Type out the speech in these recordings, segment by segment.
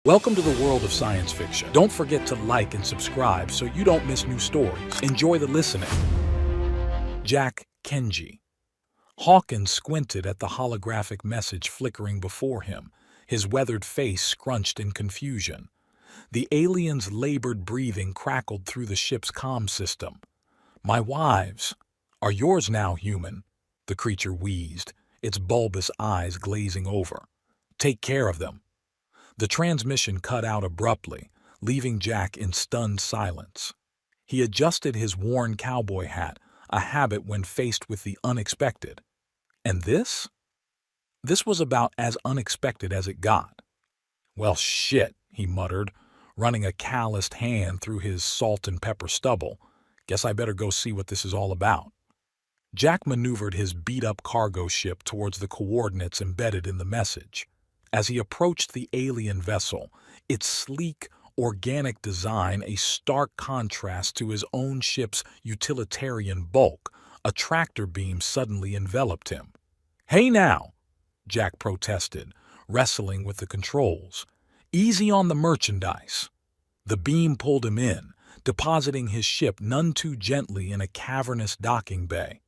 Welcome to the world of science fiction. Don't forget to like and subscribe so you don't miss new stories. Enjoy the listening. Jack Kenji. Hawkins squinted at the holographic message flickering before him, his weathered face scrunched in confusion. The alien's labored breathing crackled through the ship's comm system. "My wives are yours now, human," the creature wheezed, its bulbous eyes glazing over. "Take care of them." The transmission cut out abruptly, leaving Jack in stunned silence. He adjusted his worn cowboy hat, a habit when faced with the unexpected. And this? This was about as unexpected as it got. "Well, shit," he muttered, running a calloused hand through his salt and pepper stubble. "Guess I better go see what this is all about." Jack maneuvered his beat-up cargo ship towards the coordinates embedded in the message. As he approached the alien vessel, its sleek, organic design a stark contrast to his own ship's utilitarian bulk, a tractor beam suddenly enveloped him. "Hey now!" Jack protested, wrestling with the controls. "Easy on the merchandise." The beam pulled him in, depositing his ship none too gently in a cavernous docking bay.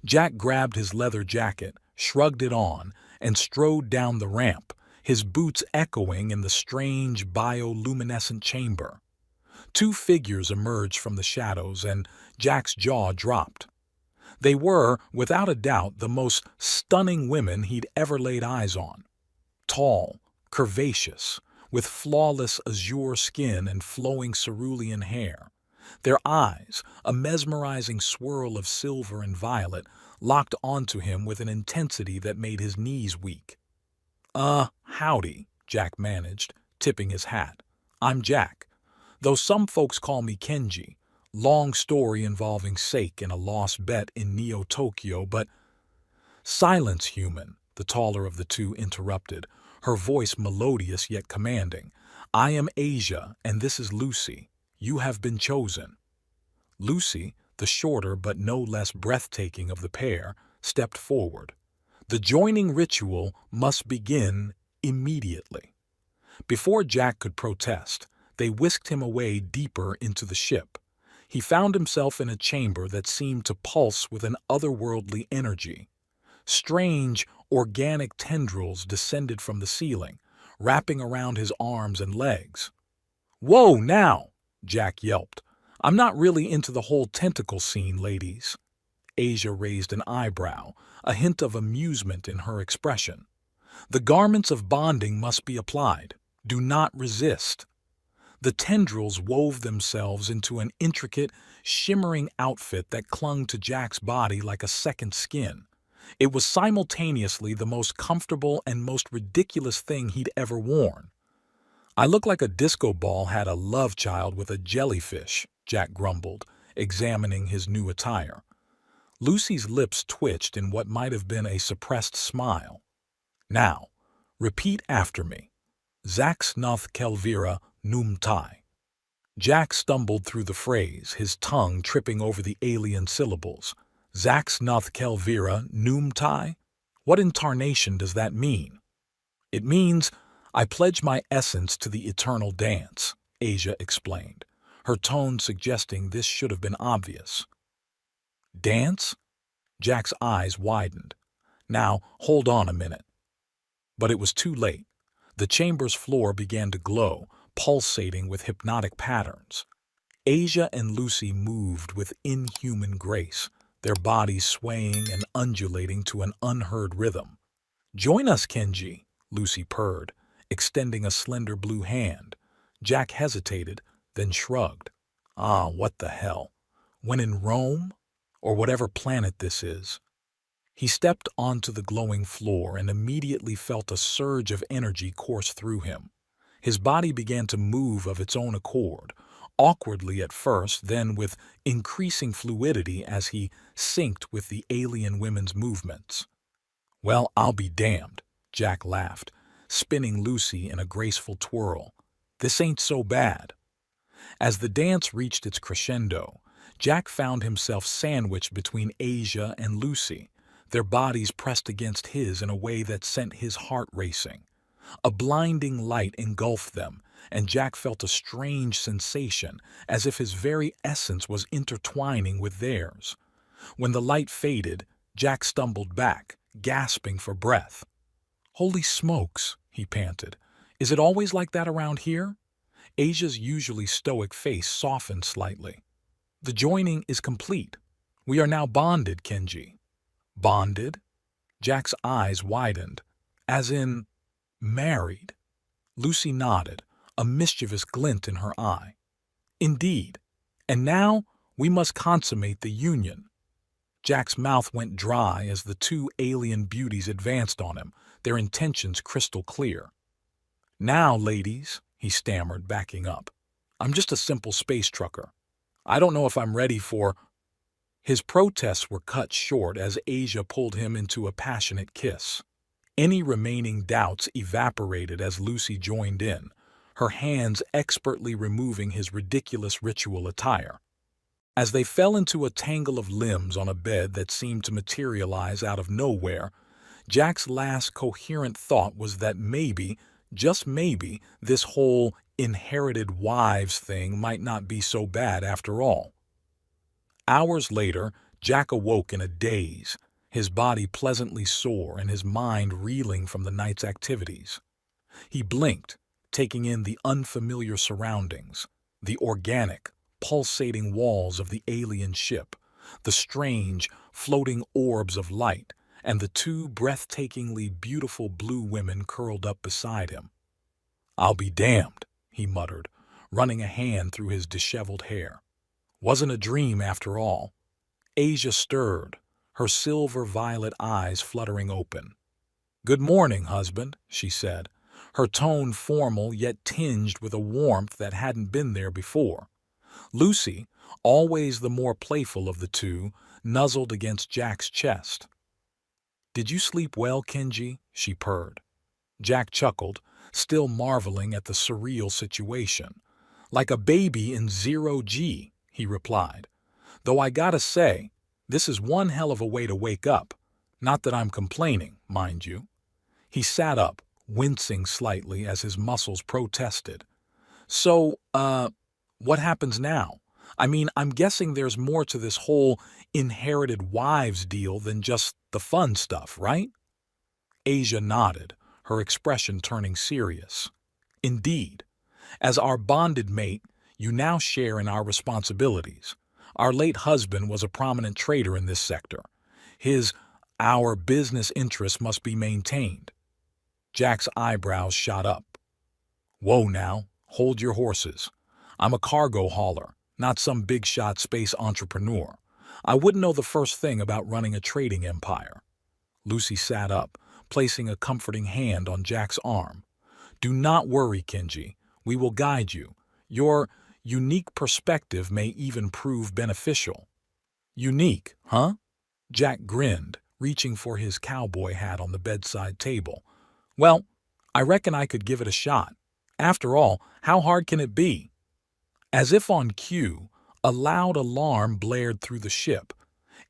Jack grabbed his leather jacket, shrugged it on, and strode down the ramp, his boots echoing in the strange bioluminescent chamber. Two figures emerged from the shadows, and Jack's jaw dropped. They were, without a doubt, the most stunning women he'd ever laid eyes on. Tall, curvaceous, with flawless azure skin and flowing cerulean hair. Their eyes, a mesmerizing swirl of silver and violet, locked onto him with an intensity that made his knees weak. Howdy," Jack managed, tipping his hat. "I'm Jack, though some folks call me Kenji. Long story involving Sake and a lost bet in Neo-Tokyo, but—" "Silence, human," the taller of the two interrupted, her voice melodious yet commanding. "I am Asia, and this is Lucy. You have been chosen." Lucy, the shorter but no less breathtaking of the pair, stepped forward. The joining ritual must begin immediately. Before Jack could protest, they whisked him away deeper into the ship. He found himself in a chamber that seemed to pulse with an otherworldly energy. Strange, organic tendrils descended from the ceiling, wrapping around his arms and legs. "Whoa, now!" Jack yelped. "I'm not really into the whole tentacle scene, ladies." Asia raised an eyebrow, a hint of amusement in her expression. "The garments of bonding must be applied. Do not resist." The tendrils wove themselves into an intricate, shimmering outfit that clung to Jack's body like a second skin. It was simultaneously the most comfortable and most ridiculous thing he'd ever worn. "I look like a disco ball had a love child with a jellyfish," Jack grumbled, examining his new attire. Lucy's lips twitched in what might have been a suppressed smile. "Now, repeat after me. Zaxnoth Kelvira Numtai." Jack stumbled through the phrase, his tongue tripping over the alien syllables. "Zaxnoth Kelvira Numtai? What in tarnation does that mean?" "It means, I pledge my essence to the eternal dance," Asia explained, her tone suggesting this should have been obvious. "Dance?" Jack's eyes widened. "Now, hold on a minute." But it was too late. The chamber's floor began to glow, pulsating with hypnotic patterns. Asia and Lucy moved with inhuman grace, their bodies swaying and undulating to an unheard rhythm. "Join us, Kenji," Lucy purred, extending a slender blue hand. Jack hesitated, then shrugged. What the hell? When in Rome? Or whatever planet this is. He stepped onto the glowing floor and immediately felt a surge of energy course through him. His body began to move of its own accord, awkwardly at first, then with increasing fluidity as he synced with the alien women's movements. "Well, I'll be damned," Jack laughed, spinning Lucy in a graceful twirl. "This ain't so bad." As the dance reached its crescendo, Jack found himself sandwiched between Asia and Lucy, their bodies pressed against his in a way that sent his heart racing. A blinding light engulfed them, and Jack felt a strange sensation, as if his very essence was intertwining with theirs. When the light faded, Jack stumbled back, gasping for breath. "Holy smokes," he panted. "Is it always like that around here?" Asia's usually stoic face softened slightly. "The joining is complete. We are now bonded, Kenji." "Bonded?" Jack's eyes widened. "As in, married?" Lucy nodded, a mischievous glint in her eye. "Indeed. And now we must consummate the union." Jack's mouth went dry as the two alien beauties advanced on him, their intentions crystal clear. "Now, ladies," he stammered, backing up. "I'm just a simple space trucker. I don't know if I'm ready for—" His protests were cut short as Asia pulled him into a passionate kiss. Any remaining doubts evaporated as Lucy joined in, her hands expertly removing his ridiculous ritual attire. As they fell into a tangle of limbs on a bed that seemed to materialize out of nowhere, Jack's last coherent thought was that maybe, just maybe, this whole inherited wives thing might not be so bad after all. Hours later, Jack awoke in a daze, his body pleasantly sore and his mind reeling from the night's activities. He blinked, taking in the unfamiliar surroundings, the organic, pulsating walls of the alien ship, the strange, floating orbs of light, and the two breathtakingly beautiful blue women curled up beside him. "I'll be damned," he muttered, running a hand through his disheveled hair. "Wasn't a dream after all." Asia stirred, her silver-violet eyes fluttering open. "Good morning, husband," she said, her tone formal yet tinged with a warmth that hadn't been there before. Lucy, always the more playful of the two, nuzzled against Jack's chest. "Did you sleep well, Kenji?" she purred. Jack chuckled, still marveling at the surreal situation. "Like a baby in 0G, he replied. "Though I gotta say, this is one hell of a way to wake up. Not that I'm complaining, mind you." He sat up, wincing slightly as his muscles protested. "So, what happens now? I mean, I'm guessing there's more to this whole inherited wives deal than just the fun stuff, right?" Asia nodded, her expression turning serious. "Indeed. As our bonded mate, you now share in our responsibilities. Our late husband was a prominent trader in this sector. Our business interests must be maintained." Jack's eyebrows shot up. "Whoa now, hold your horses. I'm a cargo hauler, not some big-shot space entrepreneur. I wouldn't know the first thing about running a trading empire." Lucy sat up, placing a comforting hand on Jack's arm. "Do not worry, Kenji. We will guide you. Your unique perspective may even prove beneficial." "Unique, huh?" Jack grinned, reaching for his cowboy hat on the bedside table. "Well, I reckon I could give it a shot. After all, how hard can it be?" As if on cue, a loud alarm blared through the ship.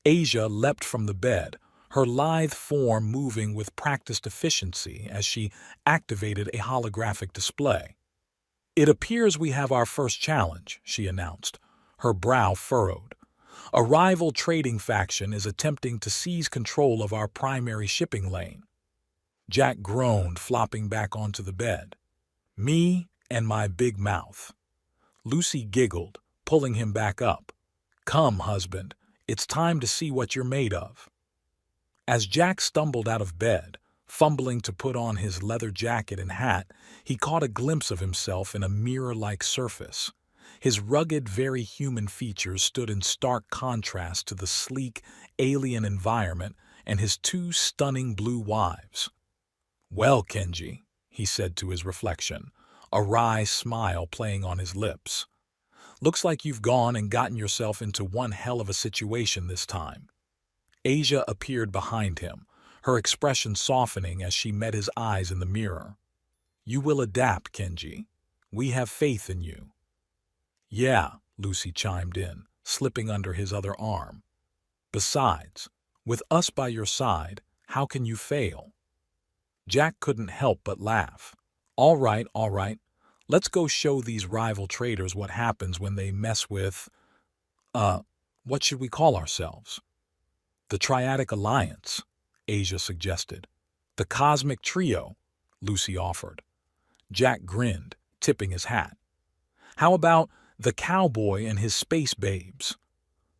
Asia leapt from the bed, her lithe form moving with practiced efficiency as she activated a holographic display. "It appears we have our first challenge," she announced, her brow furrowed. "A rival trading faction is attempting to seize control of our primary shipping lane." Jack groaned, flopping back onto the bed. "Me and my big mouth." Lucy giggled, pulling him back up. "Come, husband, it's time to see what you're made of." As Jack stumbled out of bed, fumbling to put on his leather jacket and hat, he caught a glimpse of himself in a mirror-like surface. His rugged, very human features stood in stark contrast to the sleek, alien environment and his two stunning blue wives. "Well, Kenji," he said to his reflection, a wry smile playing on his lips. "Looks like you've gone and gotten yourself into one hell of a situation this time." Asia appeared behind him, her expression softening as she met his eyes in the mirror. "You will adapt, Kenji. We have faith in you." "Yeah," Lucy chimed in, slipping under his other arm. "Besides, with us by your side, how can you fail?" Jack couldn't help but laugh. All right, all right. Let's go show these rival traders what happens when they mess with, uh, what should we call ourselves? The Triadic Alliance, Asia suggested. The Cosmic Trio, Lucy offered. Jack grinned, tipping his hat. How about the cowboy and his space babes?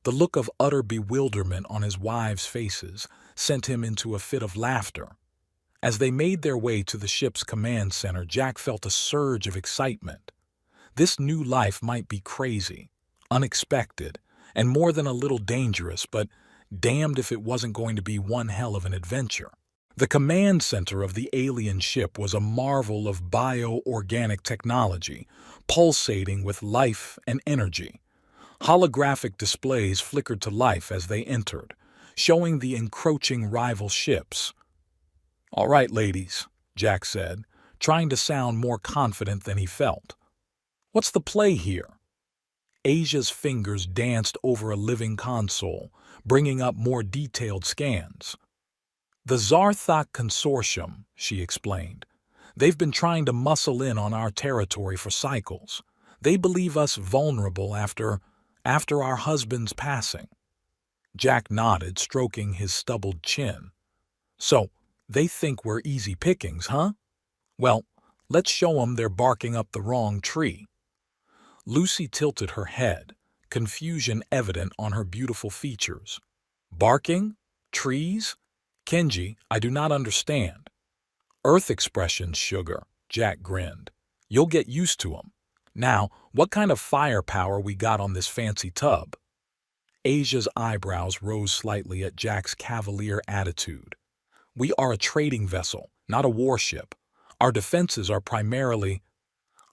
The look of utter bewilderment on his wives' faces sent him into a fit of laughter. As they made their way to the ship's command center, Jack felt a surge of excitement. This new life might be crazy, unexpected, and more than a little dangerous, but damned if it wasn't going to be one hell of an adventure. The command center of the alien ship was a marvel of bio-organic technology, pulsating with life and energy. Holographic displays flickered to life as they entered, showing the encroaching rival ships. "All right, ladies," Jack said, trying to sound more confident than he felt. "What's the play here?" Asia's fingers danced over a living console, bringing up more detailed scans. "The Zarthak Consortium," she explained. "They've been trying to muscle in on our territory for cycles. They believe us vulnerable after our husband's passing." Jack nodded, stroking his stubbled chin. "So, they think we're easy pickings, huh? Well, let's show 'em they're barking up the wrong tree." Lucy tilted her head, confusion evident on her beautiful features. "Barking? Trees? Kenji, I do not understand." "Earth expressions, sugar," Jack grinned. "You'll get used to 'em. Now, what kind of firepower we got on this fancy tub?" Asia's eyebrows rose slightly at Jack's cavalier attitude. "We are a trading vessel, not a warship. Our defenses are primarily—"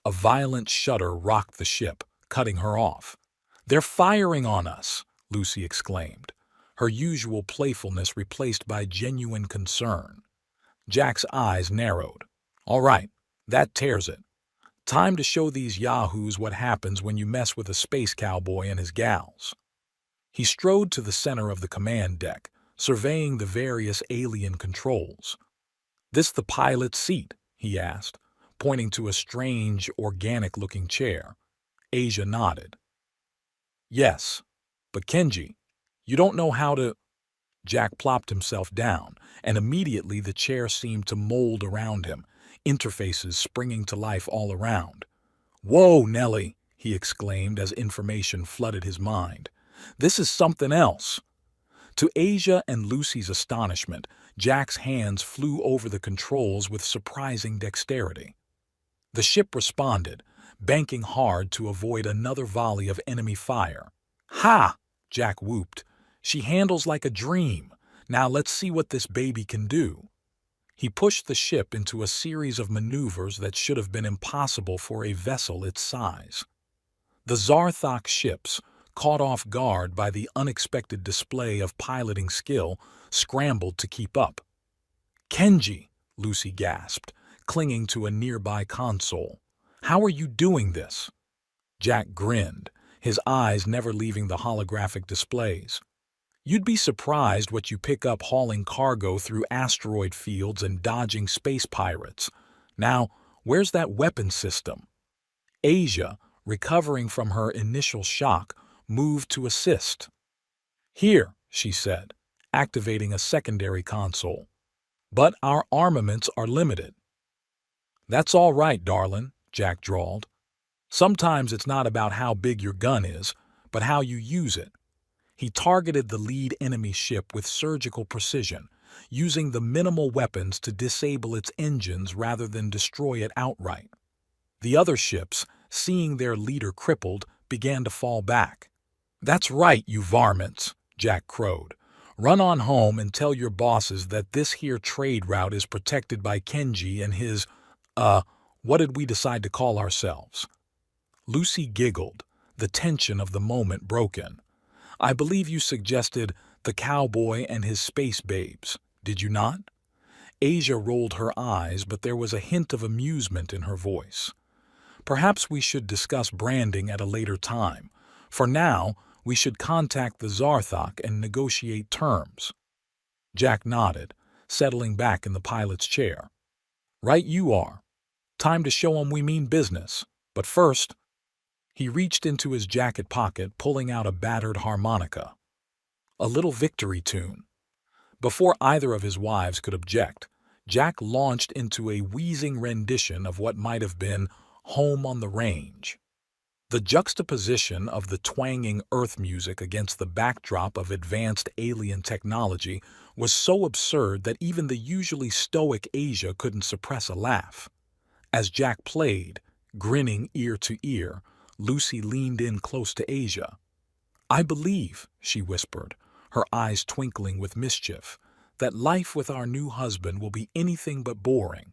A violent shudder rocked the ship, cutting her off. "They're firing on us!" Lucy exclaimed, her usual playfulness replaced by genuine concern. Jack's eyes narrowed. "All right, that tears it. Time to show these yahoos what happens when you mess with a space cowboy and his gals." He strode to the center of the command deck, surveying the various alien controls. "This the pilot's seat?" he asked, pointing to a strange, organic-looking chair. Asia nodded. "Yes, but Kenji, you don't know how to—" Jack plopped himself down, and immediately the chair seemed to mold around him, interfaces springing to life all around. "Whoa, Nellie!" he exclaimed as information flooded his mind. "This is something else." To Asia and Lucy's astonishment, Jack's hands flew over the controls with surprising dexterity. The ship responded, banking hard to avoid another volley of enemy fire. "Ha!" Jack whooped. "She handles like a dream. Now let's see what this baby can do." He pushed the ship into a series of maneuvers that should have been impossible for a vessel its size. The Zarthak ships, caught off guard by the unexpected display of piloting skill, scrambled to keep up. "Kenji," Lucy gasped, clinging to a nearby console. "How are you doing this?" Jack grinned, his eyes never leaving the holographic displays. "You'd be surprised what you pick up hauling cargo through asteroid fields and dodging space pirates. Now, where's that weapon system?" Asia, recovering from her initial shock, moved to assist. "Here," she said, activating a secondary console. "But our armaments are limited." "That's all right, darling," Jack drawled. "Sometimes it's not about how big your gun is, but how you use it." He targeted the lead enemy ship with surgical precision, using the minimal weapons to disable its engines rather than destroy it outright. The other ships, seeing their leader crippled, began to fall back. "That's right, you varmints," Jack crowed. "Run on home and tell your bosses that this here trade route is protected by Kenji and his, what did we decide to call ourselves?" Lucy giggled, the tension of the moment broken. "I believe you suggested the cowboy and his space babes, did you not?" Asia rolled her eyes, but there was a hint of amusement in her voice. "Perhaps we should discuss branding at a later time. For now, we should contact the Zarthak and negotiate terms." Jack nodded, settling back in the pilot's chair. Right you are. Time to show 'em we mean business. But first, he reached into his jacket pocket, pulling out a battered harmonica. A little victory tune. Before either of his wives could object, Jack launched into a wheezing rendition of what might have been Home on the Range. The juxtaposition of the twanging earth music against the backdrop of advanced alien technology was so absurd that even the usually stoic Asia couldn't suppress a laugh. As Jack played, grinning ear to ear, Lucy leaned in close to Asia. "I believe," she whispered, her eyes twinkling with mischief, "that life with our new husband will be anything but boring."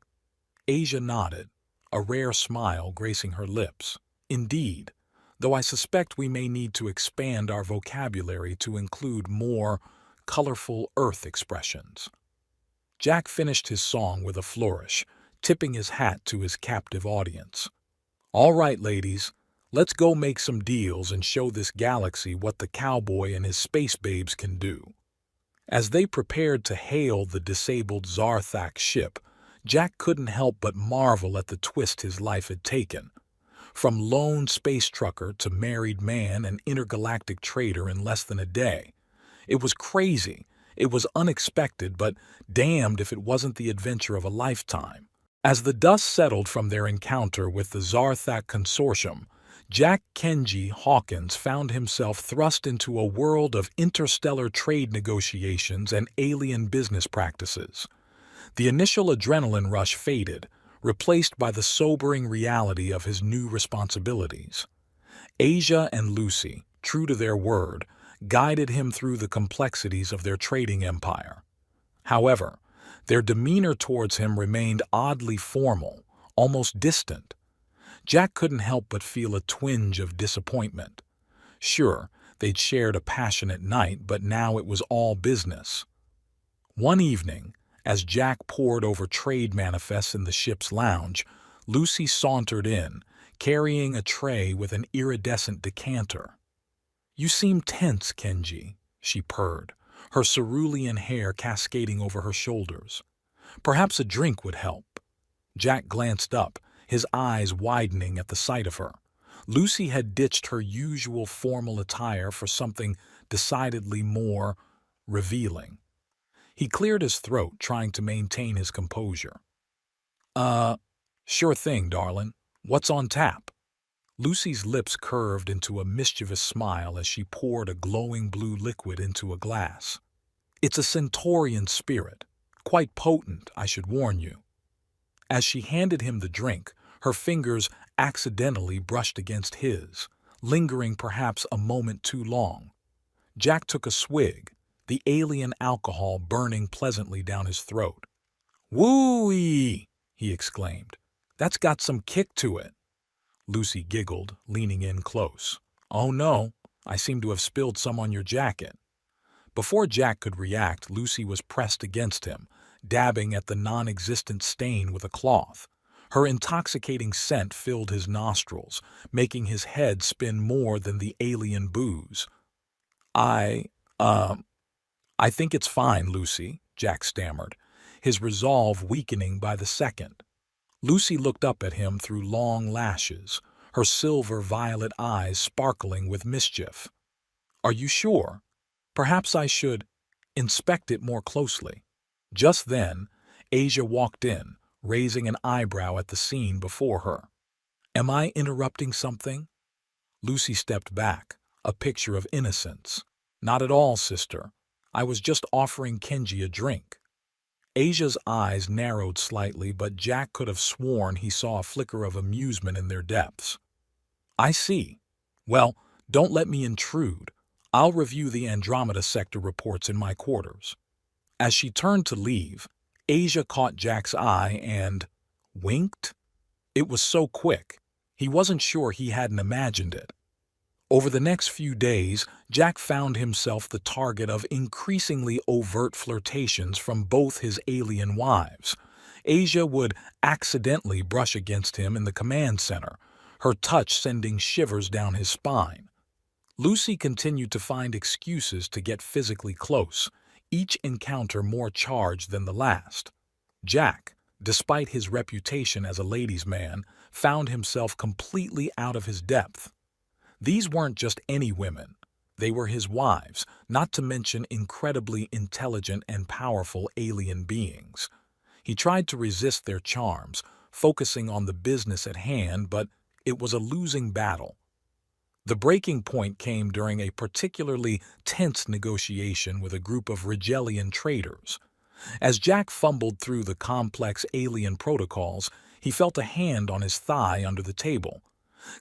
Asia nodded, a rare smile gracing her lips. "Indeed, though I suspect we may need to expand our vocabulary to include more colorful earth expressions." Jack finished his song with a flourish, tipping his hat to his captive audience. "All right, ladies, let's go make some deals and show this galaxy what the cowboy and his space babes can do." As they prepared to hail the disabled Zarthak ship, Jack couldn't help but marvel at the twist his life had taken. From lone space trucker to married man and intergalactic trader in less than a day. It was crazy, it was unexpected, but damned if it wasn't the adventure of a lifetime. As the dust settled from their encounter with the Zarthak Consortium, Jack Kenji Hawkins found himself thrust into a world of interstellar trade negotiations and alien business practices. The initial adrenaline rush faded, replaced by the sobering reality of his new responsibilities. Asia and Lucy, true to their word, guided him through the complexities of their trading empire. However, their demeanor towards him remained oddly formal, almost distant. Jack couldn't help but feel a twinge of disappointment. Sure, they'd shared a passionate night, but now it was all business. One evening, as Jack pored over trade manifests in the ship's lounge, Lucy sauntered in, carrying a tray with an iridescent decanter. "You seem tense, Kenji," she purred, her cerulean hair cascading over her shoulders. "Perhaps a drink would help." Jack glanced up, his eyes widening at the sight of her. Lucy had ditched her usual formal attire for something decidedly more revealing. He cleared his throat, trying to maintain his composure. Sure thing, darling. What's on tap?" Lucy's lips curved into a mischievous smile as she poured a glowing blue liquid into a glass. "It's a Centaurian spirit. Quite potent, I should warn you." As she handed him the drink, her fingers accidentally brushed against his, lingering perhaps a moment too long. Jack took a swig, the alien alcohol burning pleasantly down his throat. "Woo-ee!" he exclaimed. "That's got some kick to it." Lucy giggled, leaning in close. "Oh no, I seem to have spilled some on your jacket." Before Jack could react, Lucy was pressed against him, dabbing at the non-existent stain with a cloth. Her intoxicating scent filled his nostrils, making his head spin more than the alien booze. I think it's fine, Lucy," Jack stammered, his resolve weakening by the second. Lucy looked up at him through long lashes, her silver violet eyes sparkling with mischief. "Are you sure? Perhaps I should inspect it more closely." Just then, Asia walked in, raising an eyebrow at the scene before her. "Am I interrupting something?" Lucy stepped back, a picture of innocence. "Not at all, sister. I was just offering Kenji a drink." Asia's eyes narrowed slightly, but Jack could have sworn he saw a flicker of amusement in their depths. "I see. Well, don't let me intrude. I'll review the Andromeda sector reports in my quarters." As she turned to leave, Asia caught Jack's eye and winked. It was so quick, he wasn't sure he hadn't imagined it. Over the next few days, Jack found himself the target of increasingly overt flirtations from both his alien wives. Asia would accidentally brush against him in the command center, her touch sending shivers down his spine. Lucy continued to find excuses to get physically close, each encounter more charged than the last. Jack, despite his reputation as a ladies' man, found himself completely out of his depth. These weren't just any women. They were his wives, not to mention incredibly intelligent and powerful alien beings. He tried to resist their charms, focusing on the business at hand, but it was a losing battle. The breaking point came during a particularly tense negotiation with a group of Rigelian traders. As Jack fumbled through the complex alien protocols, he felt a hand on his thigh under the table.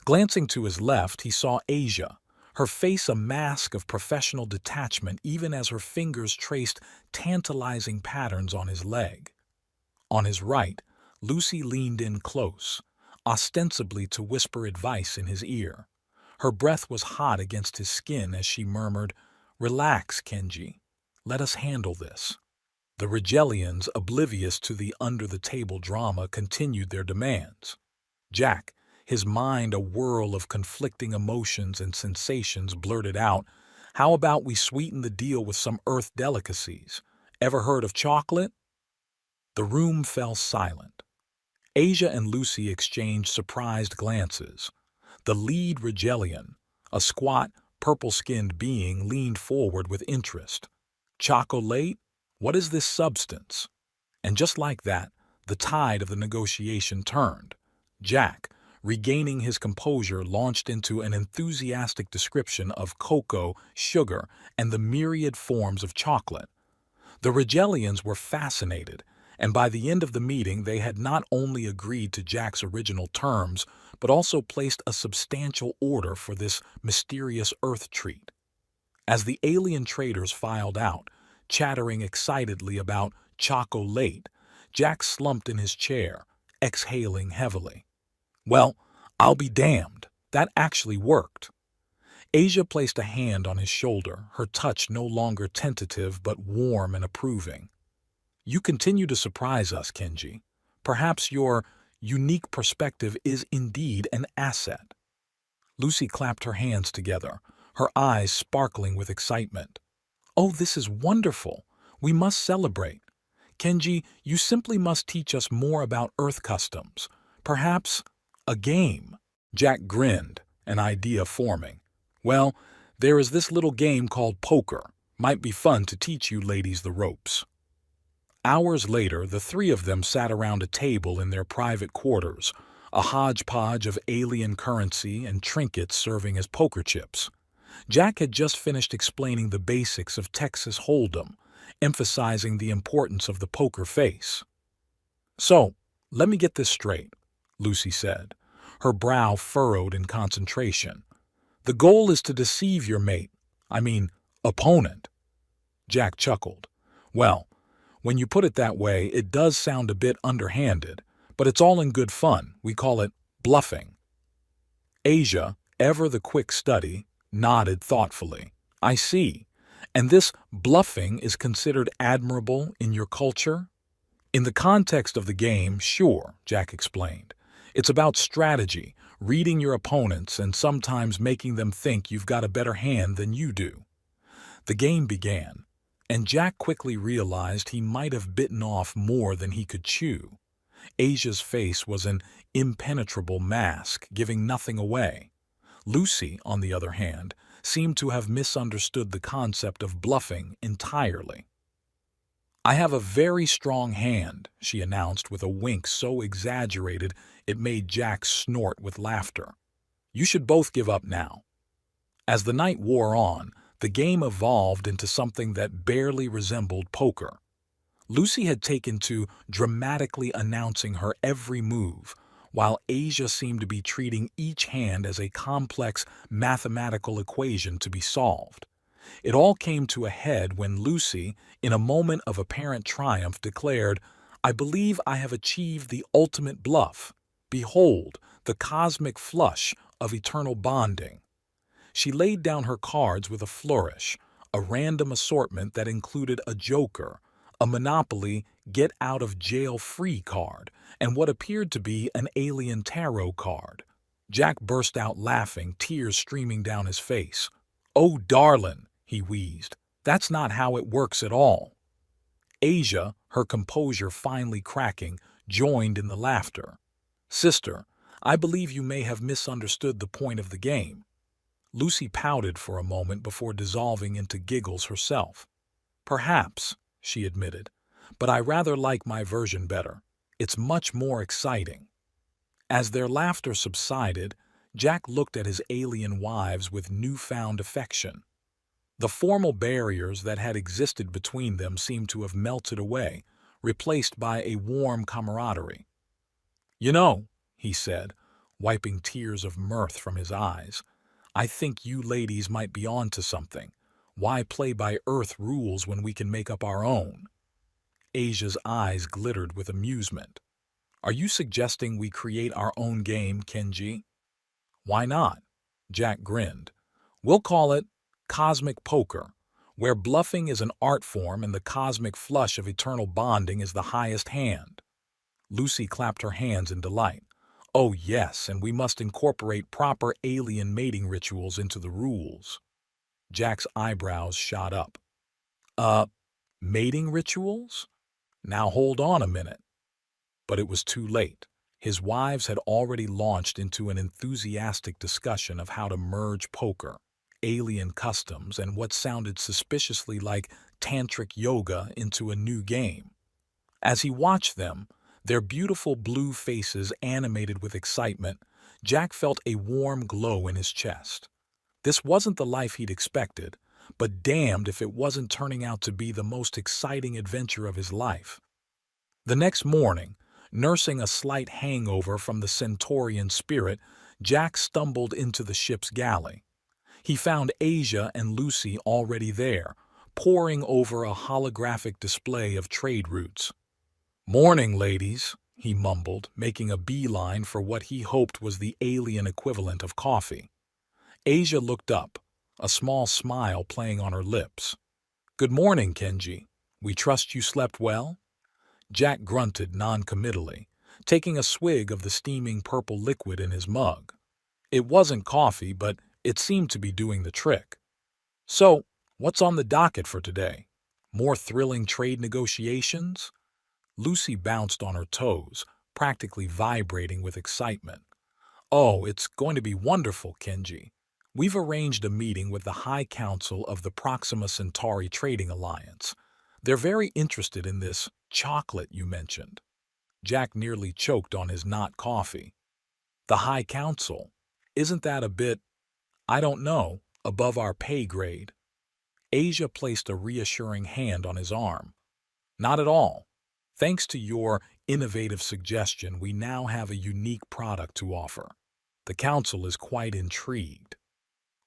Glancing to his left, he saw Asia, her face a mask of professional detachment even as her fingers traced tantalizing patterns on his leg. On his right, Lucy leaned in close, ostensibly to whisper advice in his ear. Her breath was hot against his skin as she murmured, "Relax, Kenji. Let us handle this." The Rigelians, oblivious to the under-the-table drama, continued their demands. Jack, his mind a whirl of conflicting emotions and sensations, blurted out, "How about we sweeten the deal with some earth delicacies? Ever heard of chocolate?" The room fell silent. Asia and Lucy exchanged surprised glances. The lead Rigelian, a squat, purple-skinned being, leaned forward with interest. "Chocolate? What is this substance?" And just like that, the tide of the negotiation turned. Jack, regaining his composure, launched into an enthusiastic description of cocoa, sugar, and the myriad forms of chocolate. The Rigelians were fascinated, and by the end of the meeting they had not only agreed to Jack's original terms, but also placed a substantial order for this mysterious earth treat. As the alien traders filed out, chattering excitedly about chocolate, Jack slumped in his chair, exhaling heavily. "Well, I'll be damned. That actually worked." Asia placed a hand on his shoulder, her touch no longer tentative but warm and approving. "You continue to surprise us, Kenji. Perhaps your unique perspective is indeed an asset." Lucy clapped her hands together, her eyes sparkling with excitement. "Oh, this is wonderful. We must celebrate. Kenji, you simply must teach us more about Earth customs. Perhaps a game." Jack grinned, an idea forming. "Well, there is this little game called poker. Might be fun to teach you ladies the ropes." Hours later, the three of them sat around a table in their private quarters, a hodgepodge of alien currency and trinkets serving as poker chips. Jack had just finished explaining the basics of Texas Hold'em, emphasizing the importance of the poker face. "So, let me get this straight," Lucy said, her brow furrowed in concentration. "The goal is to deceive your opponent." Jack chuckled. "Well, when you put it that way, it does sound a bit underhanded, but it's all in good fun. We call it bluffing." Asia, ever the quick study, nodded thoughtfully. "I see. And this bluffing is considered admirable in your culture?" "In the context of the game, sure," Jack explained. "It's about strategy, reading your opponents, and sometimes making them think you've got a better hand than you do." The game began, and Jack quickly realized he might have bitten off more than he could chew. Asia's face was an impenetrable mask, giving nothing away. Lucy, on the other hand, seemed to have misunderstood the concept of bluffing entirely. "I have a very strong hand," she announced with a wink so exaggerated it made Jack snort with laughter. "You should both give up now." As the night wore on, the game evolved into something that barely resembled poker. Lucy had taken to dramatically announcing her every move, while Asia seemed to be treating each hand as a complex mathematical equation to be solved. It all came to a head when Lucy, in a moment of apparent triumph, declared, "I believe I have achieved the ultimate bluff. Behold, the cosmic flush of eternal bonding." She laid down her cards with a flourish, a random assortment that included a joker, a Monopoly get-out-of-jail-free card, and what appeared to be an alien tarot card. Jack burst out laughing, tears streaming down his face. "Oh, darlin'," he wheezed, "that's not how it works at all." Asia, her composure finally cracking, joined in the laughter. "Sister, I believe you may have misunderstood the point of the game." Lucy pouted for a moment before dissolving into giggles herself. "Perhaps," she admitted, "but I rather like my version better. It's much more exciting." As their laughter subsided, Jack looked at his alien wives with newfound affection. The formal barriers that had existed between them seemed to have melted away, replaced by a warm camaraderie. "You know," he said, wiping tears of mirth from his eyes, "I think you ladies might be on to something. Why play by Earth rules when we can make up our own?" Asia's eyes glittered with amusement. "Are you suggesting we create our own game, Kenji?" "Why not?" Jack grinned. "We'll call it Cosmic Poker, where bluffing is an art form and the cosmic flush of eternal bonding is the highest hand." Lucy clapped her hands in delight. "Oh yes, and we must incorporate proper alien mating rituals into the rules." Jack's eyebrows shot up. Uh, Mating rituals? Now hold on a minute." But it was too late. His wives had already launched into an enthusiastic discussion of how to merge poker, alien customs, and what sounded suspiciously like tantric yoga into a new game. As he watched them, their beautiful blue faces animated with excitement, Jack felt a warm glow in his chest. This wasn't the life he'd expected, but damned if it wasn't turning out to be the most exciting adventure of his life. The next morning, nursing a slight hangover from the Centaurian spirit, Jack stumbled into the ship's galley. He found Asia and Lucy already there, poring over a holographic display of trade routes. "Morning, ladies," he mumbled, making a beeline for what he hoped was the alien equivalent of coffee. Asia looked up, a small smile playing on her lips. "Good morning, Kenji. We trust you slept well?" Jack grunted noncommittally, taking a swig of the steaming purple liquid in his mug. It wasn't coffee, but it seemed to be doing the trick. "So, what's on the docket for today? More thrilling trade negotiations?" Lucy bounced on her toes, practically vibrating with excitement. "Oh, it's going to be wonderful, Kenji. We've arranged a meeting with the High Council of the Proxima Centauri Trading Alliance. They're very interested in this chocolate you mentioned." Jack nearly choked on his not coffee. "The High Council? Isn't that a bit, I don't know, above our pay grade?" Asia placed a reassuring hand on his arm. "Not at all. Thanks to your innovative suggestion, we now have a unique product to offer. The council is quite intrigued."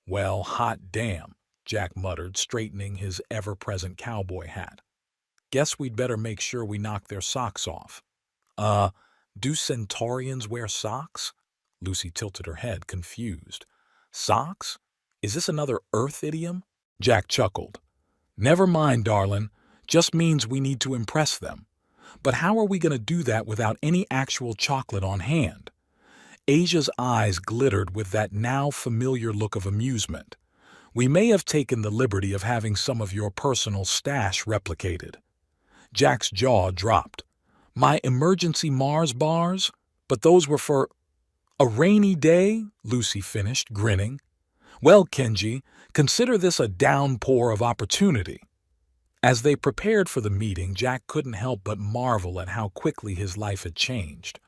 "Well, hot damn," Jack muttered, straightening his ever-present cowboy hat. "Guess we'd better make sure we knock their socks off." Do Centaurians wear socks?" Lucy tilted her head, confused. "Socks? Is this another Earth idiom?" Jack chuckled. "Never mind, darling. Just means we need to impress them. But how are we going to do that without any actual chocolate on hand?" Asia's eyes glittered with that now familiar look of amusement. "We may have taken the liberty of having some of your personal stash replicated." Jack's jaw dropped. "My emergency Mars bars? But those were for a rainy day?" Lucy finished, grinning. "Well, Kenji, consider this a downpour of opportunity." As they prepared for the meeting, Jack couldn't help but marvel at how quickly his life had changed.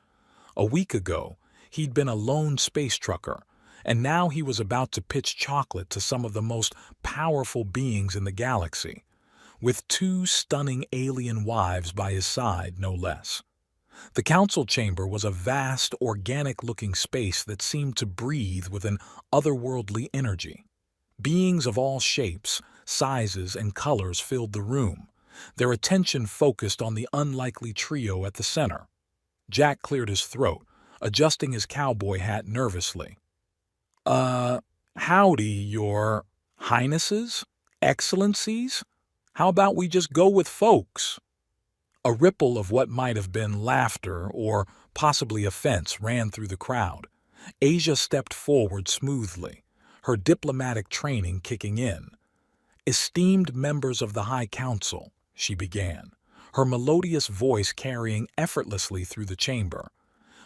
A week ago, he'd been a lone space trucker, and now he was about to pitch chocolate to some of the most powerful beings in the galaxy, with two stunning alien wives by his side, no less. The council chamber was a vast, organic-looking space that seemed to breathe with an otherworldly energy. Beings of all shapes, sizes, and colors filled the room, their attention focused on the unlikely trio at the center. Jack cleared his throat, adjusting his cowboy hat nervously. Howdy, your highnesses? Excellencies? How about we just go with folks?" A ripple of what might have been laughter or possibly offense ran through the crowd. Asia stepped forward smoothly, her diplomatic training kicking in. "Esteemed members of the High Council," she began, her melodious voice carrying effortlessly through the chamber.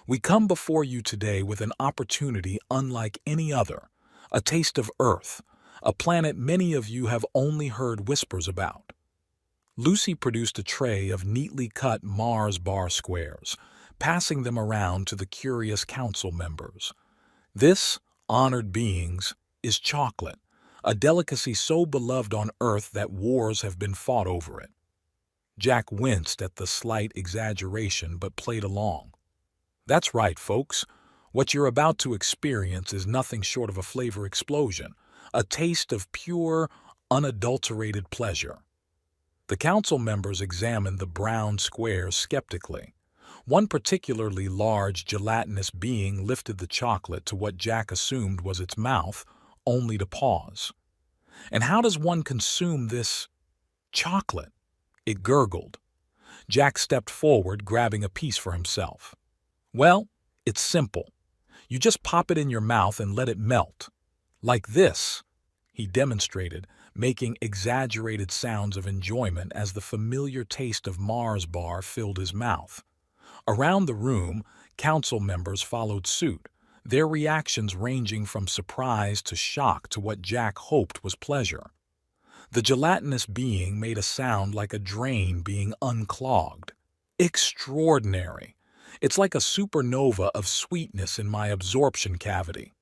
"We come before you today with an opportunity unlike any other, a taste of Earth, a planet many of you have only heard whispers about." Lucy produced a tray of neatly cut Mars bar squares, passing them around to the curious council members. "This, honored beings, is chocolate, a delicacy so beloved on Earth that wars have been fought over it." Jack winced at the slight exaggeration but played along. "That's right, folks. What you're about to experience is nothing short of a flavor explosion, a taste of pure, unadulterated pleasure." The council members examined the brown squares skeptically. One particularly large gelatinous being lifted the chocolate to what Jack assumed was its mouth, only to pause. "And how does one consume this chocolate?" it gurgled. Jack stepped forward, grabbing a piece for himself. "Well, it's simple. You just pop it in your mouth and let it melt. Like this," he demonstrated, making exaggerated sounds of enjoyment as the familiar taste of Mars bar filled his mouth. Around the room, council members followed suit, their reactions ranging from surprise to shock to what Jack hoped was pleasure. The gelatinous being made a sound like a drain being unclogged. "Extraordinary! It's like a supernova of sweetness in my absorption cavity."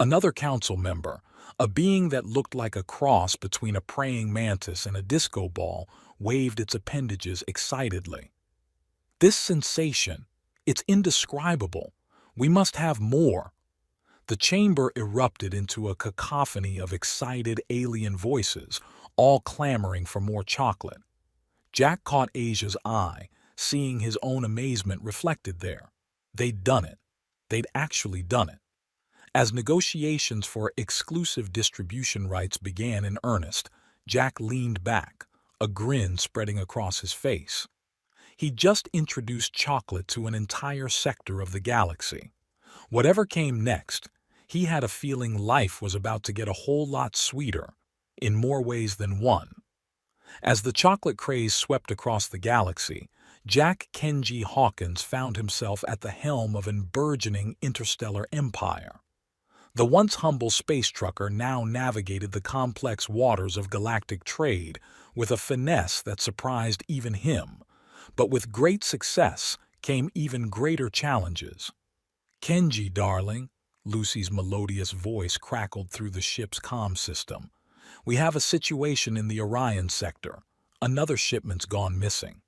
Another council member, a being that looked like a cross between a praying mantis and a disco ball, waved its appendages excitedly. "This sensation, it's indescribable. We must have more." The chamber erupted into a cacophony of excited alien voices, all clamoring for more chocolate. Jack caught Asia's eye, seeing his own amazement reflected there. They'd done it. They'd actually done it. As negotiations for exclusive distribution rights began in earnest, Jack leaned back, a grin spreading across his face. He'd just introduced chocolate to an entire sector of the galaxy. Whatever came next, he had a feeling life was about to get a whole lot sweeter, in more ways than one. As the chocolate craze swept across the galaxy, Jack Kenji Hawkins found himself at the helm of an burgeoning interstellar empire. The once humble space trucker now navigated the complex waters of galactic trade with a finesse that surprised even him. But with great success came even greater challenges. "Kenji, darling," Lucy's melodious voice crackled through the ship's comm system. "We have a situation in the Orion sector. Another shipment's gone missing."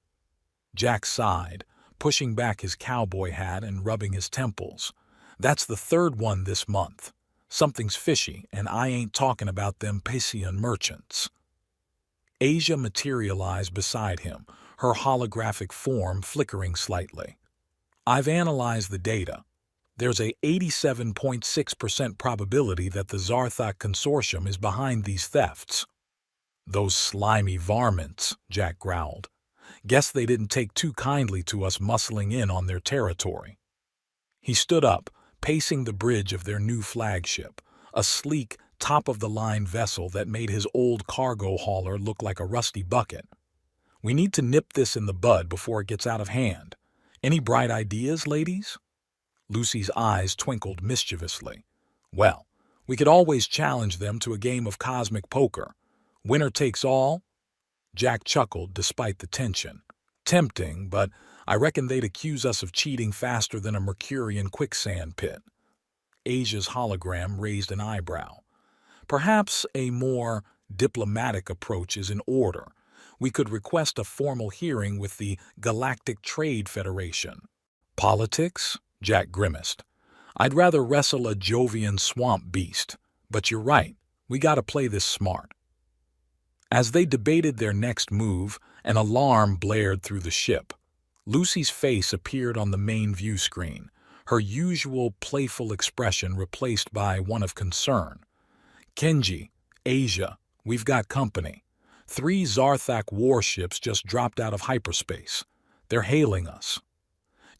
Jack sighed, pushing back his cowboy hat and rubbing his temples. "That's the third one this month. Something's fishy, and I ain't talking about them Pacian merchants." Asia materialized beside him, her holographic form flickering slightly. "I've analyzed the data. There's a 87.6% probability that the Zarthak Consortium is behind these thefts." "Those slimy varmints," Jack growled. "Guess they didn't take too kindly to us muscling in on their territory." He stood up, pacing the bridge of their new flagship, a sleek, top-of-the-line vessel that made his old cargo hauler look like a rusty bucket. "We need to nip this in the bud before it gets out of hand. Any bright ideas, ladies?" Lucy's eyes twinkled mischievously. "Well, we could always challenge them to a game of cosmic poker. Winner takes all?" Jack chuckled despite the tension. "Tempting, but I reckon they'd accuse us of cheating faster than a Mercurian quicksand pit." Asia's hologram raised an eyebrow. "Perhaps a more diplomatic approach is in order. We could request a formal hearing with the Galactic Trade Federation." "Politics?" Jack grimaced. "I'd rather wrestle a Jovian swamp beast. But you're right, we gotta play this smart." As they debated their next move, an alarm blared through the ship. Lucy's face appeared on the main view screen, her usual playful expression replaced by one of concern. "Kenji, Asia, we've got company. 3 Zarthak warships just dropped out of hyperspace. They're hailing us."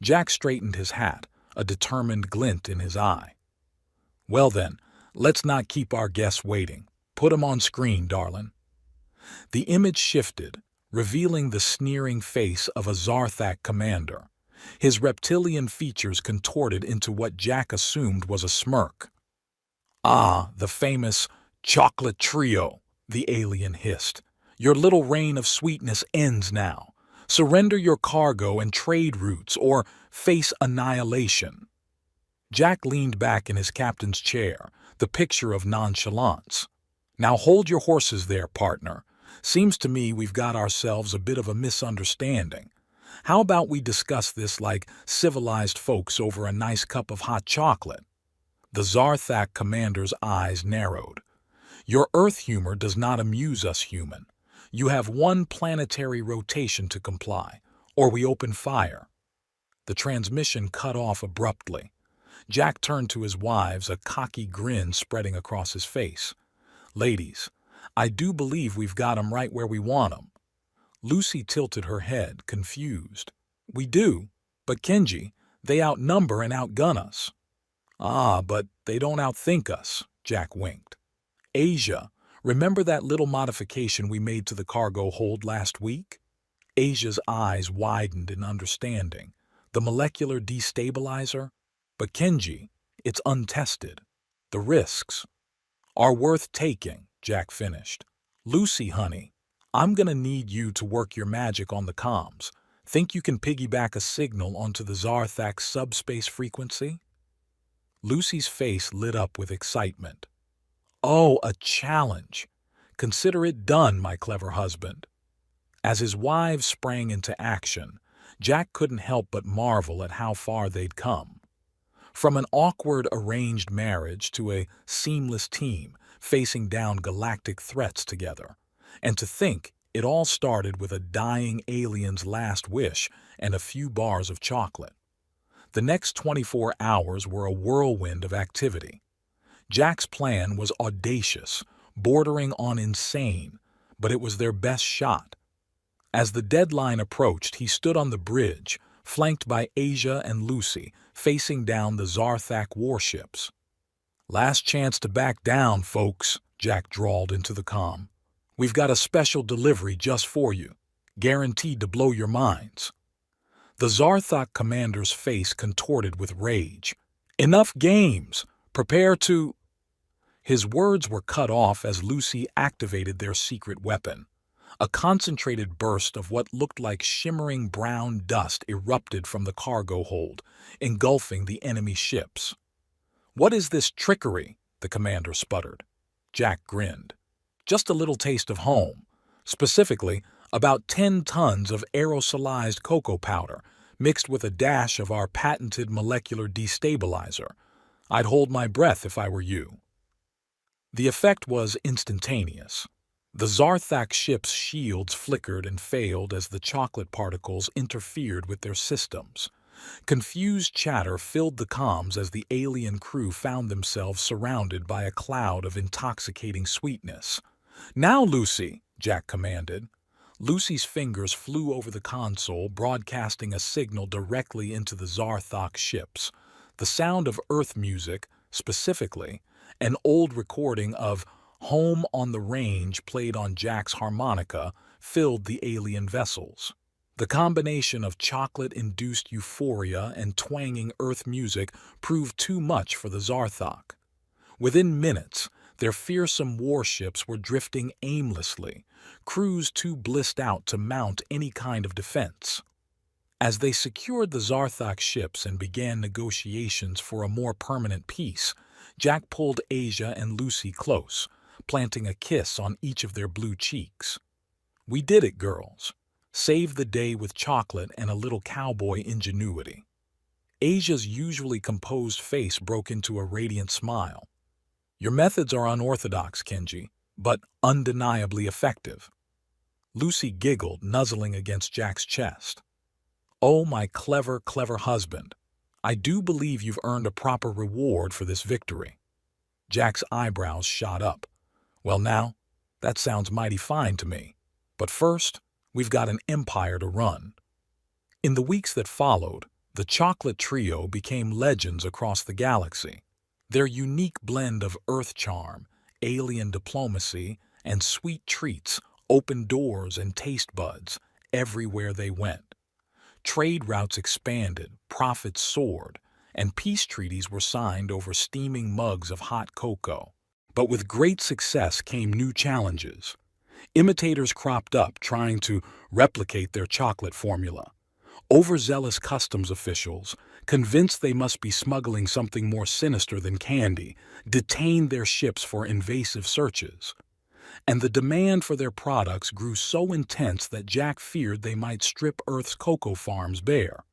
Jack straightened his hat, a determined glint in his eye. "Well then, let's not keep our guests waiting. Put 'em on screen, darling." The image shifted, revealing the sneering face of a Zarthak commander, his reptilian features contorted into what Jack assumed was a smirk. "Ah, the famous chocolate trio," the alien hissed. "Your little reign of sweetness ends now. Surrender your cargo and trade routes or face annihilation." Jack leaned back in his captain's chair, the picture of nonchalance. "Now hold your horses there, partner. Seems to me we've got ourselves a bit of a misunderstanding. How about we discuss this like civilized folks over a nice cup of hot chocolate?" The Zarthak commander's eyes narrowed. "Your Earth humor does not amuse us human. You have one planetary rotation to comply, or we open fire." The transmission cut off abruptly. Jack turned to his wives, a cocky grin spreading across his face. "Ladies, I do believe we've got 'em right where we want 'em." Lucy tilted her head, confused. "We do, but Kenji, they outnumber and outgun us." "Ah, but they don't outthink us," Jack winked. "Asia, remember that little modification we made to the cargo hold last week?" Asia's eyes widened in understanding. "The molecular destabilizer? But Kenji, it's untested. The risks are worth taking," Jack finished. "Lucy, honey, I'm gonna need you to work your magic on the comms. Think you can piggyback a signal onto the Zarthak subspace frequency?" Lucy's face lit up with excitement. "Oh, a challenge! Consider it done, my clever husband." As his wives sprang into action, Jack couldn't help but marvel at how far they'd come. From an awkward arranged marriage to a seamless team facing down galactic threats together. And to think it all started with a dying alien's last wish and a few bars of chocolate. The next 24 hours were a whirlwind of activity. Jack's plan was audacious, bordering on insane, but it was their best shot. As the deadline approached, he stood on the bridge, flanked by Asia and Lucy, facing down the Zarthak warships. "Last chance to back down, folks," Jack drawled into the comm. "We've got a special delivery just for you, guaranteed to blow your minds." The Zarthak commander's face contorted with rage. "Enough games! Prepare to—" His words were cut off as Lucy activated their secret weapon. A concentrated burst of what looked like shimmering brown dust erupted from the cargo hold, engulfing the enemy ships. "What is this trickery?" the commander sputtered. Jack grinned. "Just a little taste of home. Specifically, about 10 tons of aerosolized cocoa powder mixed with a dash of our patented molecular destabilizer. I'd hold my breath if I were you." The effect was instantaneous. The Zarthak ship's shields flickered and failed as the chocolate particles interfered with their systems. Confused chatter filled the comms as the alien crew found themselves surrounded by a cloud of intoxicating sweetness. "Now, Lucy," Jack commanded. Lucy's fingers flew over the console, broadcasting a signal directly into the Zarthak ships. The sound of Earth music, specifically, an old recording of "Home on the Range" played on Jack's harmonica, filled the alien vessels. The combination of chocolate-induced euphoria and twanging Earth music proved too much for the Zarthak. Within minutes, their fearsome warships were drifting aimlessly, crews too blissed out to mount any kind of defense. As they secured the Zarthak ships and began negotiations for a more permanent peace, Jack pulled Asia and Lucy close, planting a kiss on each of their blue cheeks. "We did it, girls. Saved the day with chocolate and a little cowboy ingenuity." Asia's usually composed face broke into a radiant smile. "Your methods are unorthodox, Kenji, but undeniably effective." Lucy giggled, nuzzling against Jack's chest. "Oh, my clever, clever husband. I do believe you've earned a proper reward for this victory." Jack's eyebrows shot up. "Well now, that sounds mighty fine to me. But first, we've got an empire to run." In the weeks that followed, the chocolate trio became legends across the galaxy. Their unique blend of Earth charm, alien diplomacy, and sweet treats opened doors and taste buds everywhere they went. Trade routes expanded, profits soared, and peace treaties were signed over steaming mugs of hot cocoa. But with great success came new challenges. Imitators cropped up trying to replicate their chocolate formula. Overzealous customs officials, convinced they must be smuggling something more sinister than candy, detained their ships for invasive searches. And the demand for their products grew so intense that Jack feared they might strip Earth's cocoa farms bare.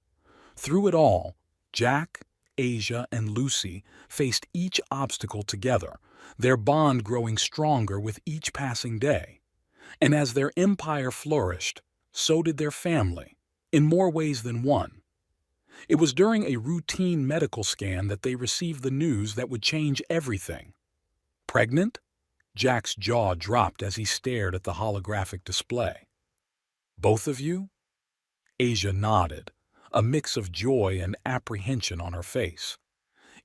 Through it all, Jack, Asia, and Lucy faced each obstacle together, their bond growing stronger with each passing day. And as their empire flourished, so did their family, in more ways than one. It was during a routine medical scan that they received the news that would change everything. Pregnant? Jack's jaw dropped as he stared at the holographic display. Both of you? Asia nodded, a mix of joy and apprehension on her face.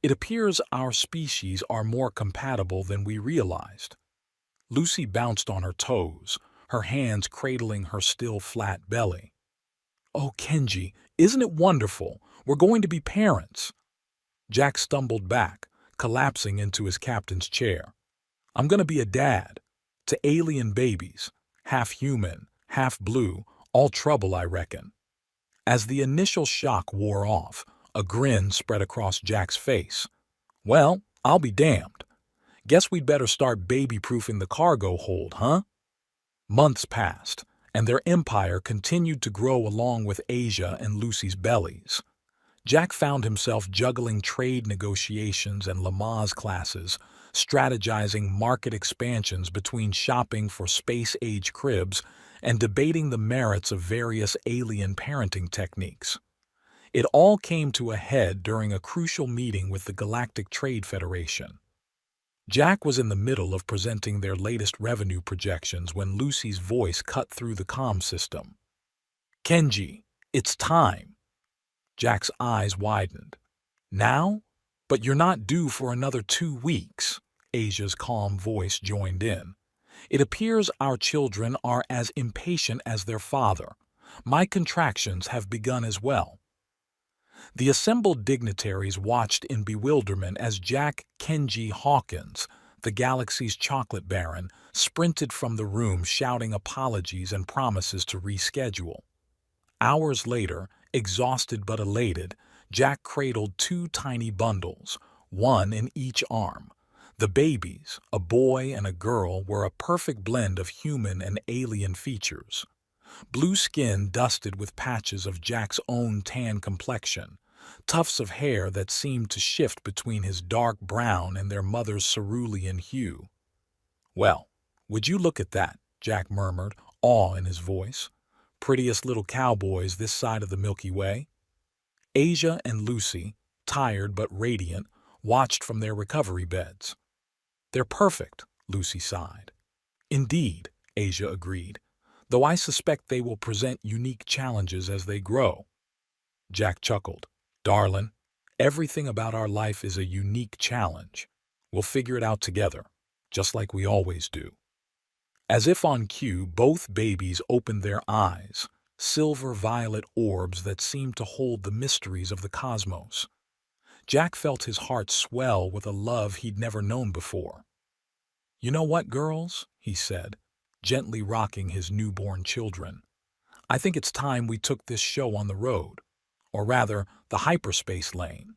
It appears our species are more compatible than we realized. Lucy bounced on her toes, her hands cradling her still flat belly. Oh, Kenji, isn't it wonderful? We're going to be parents. Jack stumbled back, collapsing into his captain's chair. I'm going to be a dad. To alien babies. Half human, half blue, all trouble, I reckon. As the initial shock wore off, a grin spread across Jack's face. Well, I'll be damned. Guess we'd better start baby-proofing the cargo hold, huh? Months passed, and their empire continued to grow along with Asia and Lucy's bellies. Jack found himself juggling trade negotiations and Lamaze classes, strategizing market expansions between shopping for space-age cribs and debating the merits of various alien parenting techniques. It all came to a head during a crucial meeting with the Galactic Trade Federation. Jack was in the middle of presenting their latest revenue projections when Lucy's voice cut through the comm system. Kenji, it's time. Jack's eyes widened. Now? But you're not due for another 2 weeks, Asia's calm voice joined in. It appears our children are as impatient as their father. My contractions have begun as well. The assembled dignitaries watched in bewilderment as Jack Kenji Hawkins, the galaxy's chocolate baron, sprinted from the room shouting apologies and promises to reschedule. Hours later, exhausted but elated, Jack cradled 2 tiny bundles, one in each arm. The babies, a boy and a girl, were a perfect blend of human and alien features. Blue skin dusted with patches of Jack's own tan complexion, tufts of hair that seemed to shift between his dark brown and their mother's cerulean hue. Well, would you look at that, Jack murmured, awe in his voice. Prettiest little cowboys this side of the Milky Way. Asia and Lucy, tired but radiant, watched from their recovery beds. They're perfect, Lucy sighed. Indeed, Asia agreed, though I suspect they will present unique challenges as they grow. Jack chuckled. Darlin', everything about our life is a unique challenge. We'll figure it out together, just like we always do. As if on cue, both babies opened their eyes, silver-violet orbs that seemed to hold the mysteries of the cosmos. Jack felt his heart swell with a love he'd never known before. You know what, girls? He said, gently rocking his newborn children. I think it's time we took this show on the road, or rather, the hyperspace lane.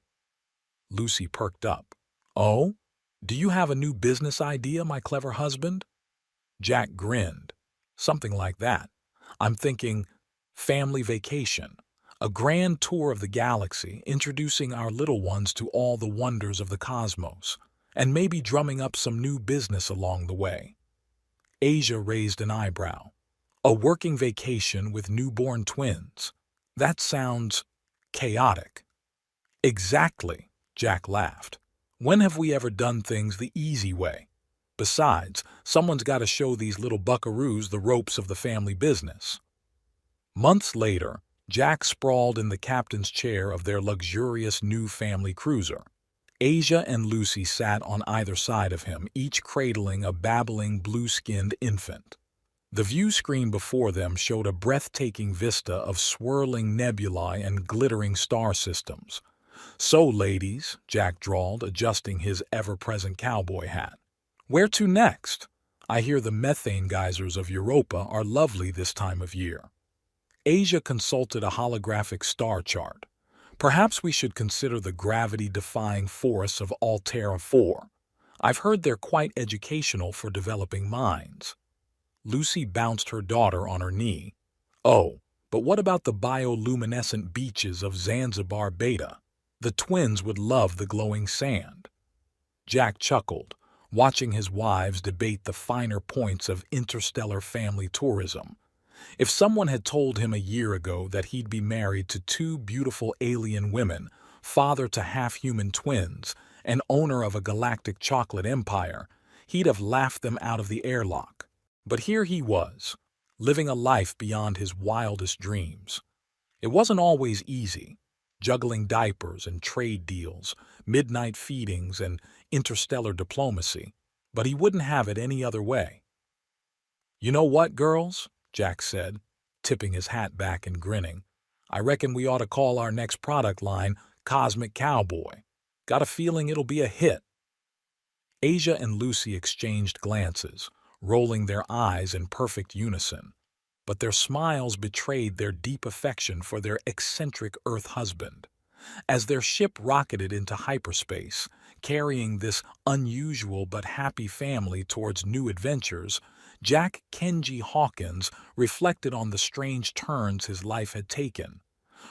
Lucy perked up. Oh? Do you have a new business idea, my clever husband? Jack grinned. Something like that. I'm thinking family vacation, a grand tour of the galaxy, introducing our little ones to all the wonders of the cosmos, and maybe drumming up some new business along the way. Asia raised an eyebrow. A working vacation with newborn twins. That sounds chaotic. Exactly, Jack laughed. When have we ever done things the easy way? Besides, someone's got to show these little buckaroos the ropes of the family business. Months later, Jack sprawled in the captain's chair of their luxurious new family cruiser. Asia and Lucy sat on either side of him, each cradling a babbling blue-skinned infant. The view screen before them showed a breathtaking vista of swirling nebulae and glittering star systems. "So, ladies," Jack drawled, adjusting his ever-present cowboy hat. "Where to next? I hear the methane geysers of Europa are lovely this time of year." Asia consulted a holographic star chart. "Perhaps we should consider the gravity-defying forests of Altera 4. I've heard they're quite educational for developing minds." Lucy bounced her daughter on her knee. "Oh, but what about the bioluminescent beaches of Zanzibar Beta? The twins would love the glowing sand." Jack chuckled, watching his wives debate the finer points of interstellar family tourism. If someone had told him a year ago that he'd be married to two beautiful alien women, father to half-human twins, and owner of a galactic chocolate empire, he'd have laughed them out of the airlock. But here he was, living a life beyond his wildest dreams. It wasn't always easy, juggling diapers and trade deals, midnight feedings and interstellar diplomacy, but he wouldn't have it any other way. "You know what, girls?" Jack said, tipping his hat back and grinning. "I reckon we ought to call our next product line Cosmic Cowboy. Got a feeling it'll be a hit." Asia and Lucy exchanged glances, rolling their eyes in perfect unison, but their smiles betrayed their deep affection for their eccentric Earth husband. As their ship rocketed into hyperspace, carrying this unusual but happy family towards new adventures, Jack Kenji Hawkins reflected on the strange turns his life had taken.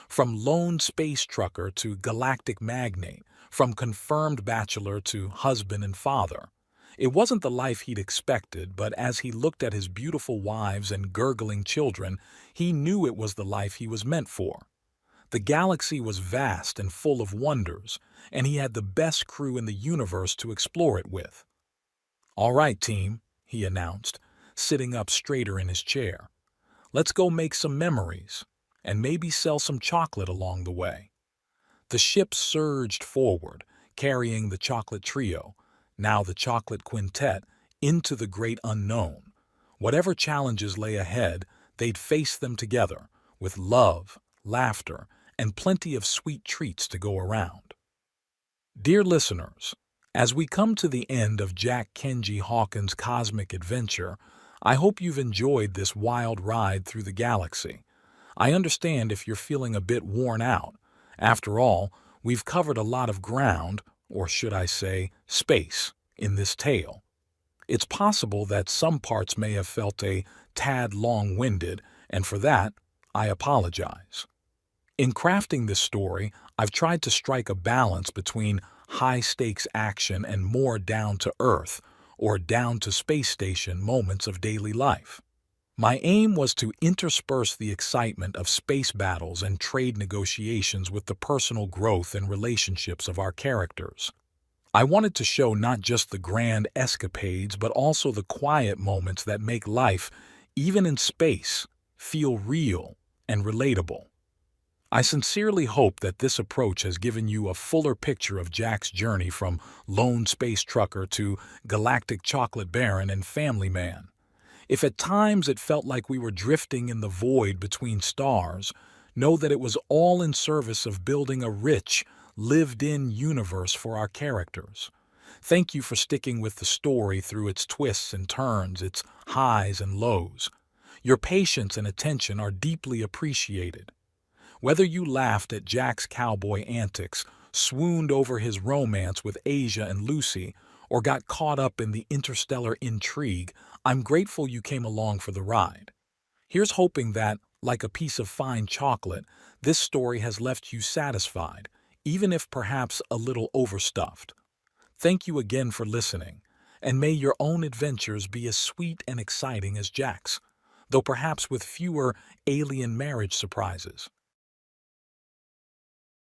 From lone space trucker to galactic magnate, from confirmed bachelor to husband and father. It wasn't the life he'd expected, but as he looked at his beautiful wives and gurgling children, he knew it was the life he was meant for. The galaxy was vast and full of wonders, and he had the best crew in the universe to explore it with. "All right, team," he announced, sitting up straighter in his chair. "Let's go make some memories, and maybe sell some chocolate along the way." The ship surged forward, carrying the chocolate trio, now the chocolate quintet, into the great unknown. Whatever challenges lay ahead, they'd face them together, with love, laughter, and plenty of sweet treats to go around. Dear listeners, as we come to the end of Jack Kenji Hawkins' cosmic adventure, I hope you've enjoyed this wild ride through the galaxy. I understand if you're feeling a bit worn out. After all, we've covered a lot of ground, or should I say, space, in this tale. It's possible that some parts may have felt a tad long-winded, and for that, I apologize. In crafting this story, I've tried to strike a balance between high-stakes action and more down-to-earth, or down-to-space station moments of daily life. My aim was to intersperse the excitement of space battles and trade negotiations with the personal growth and relationships of our characters. I wanted to show not just the grand escapades, but also the quiet moments that make life, even in space, feel real and relatable. I sincerely hope that this approach has given you a fuller picture of Jack's journey from lone space trucker to galactic chocolate baron and family man. If at times it felt like we were drifting in the void between stars, know that it was all in service of building a rich, lived-in universe for our characters. Thank you for sticking with the story through its twists and turns, its highs and lows. Your patience and attention are deeply appreciated. Whether you laughed at Jack's cowboy antics, swooned over his romance with Asia and Lucy, or got caught up in the interstellar intrigue, I'm grateful you came along for the ride. Here's hoping that, like a piece of fine chocolate, this story has left you satisfied, even if perhaps a little overstuffed. Thank you again for listening, and may your own adventures be as sweet and exciting as Jack's, though perhaps with fewer alien marriage surprises.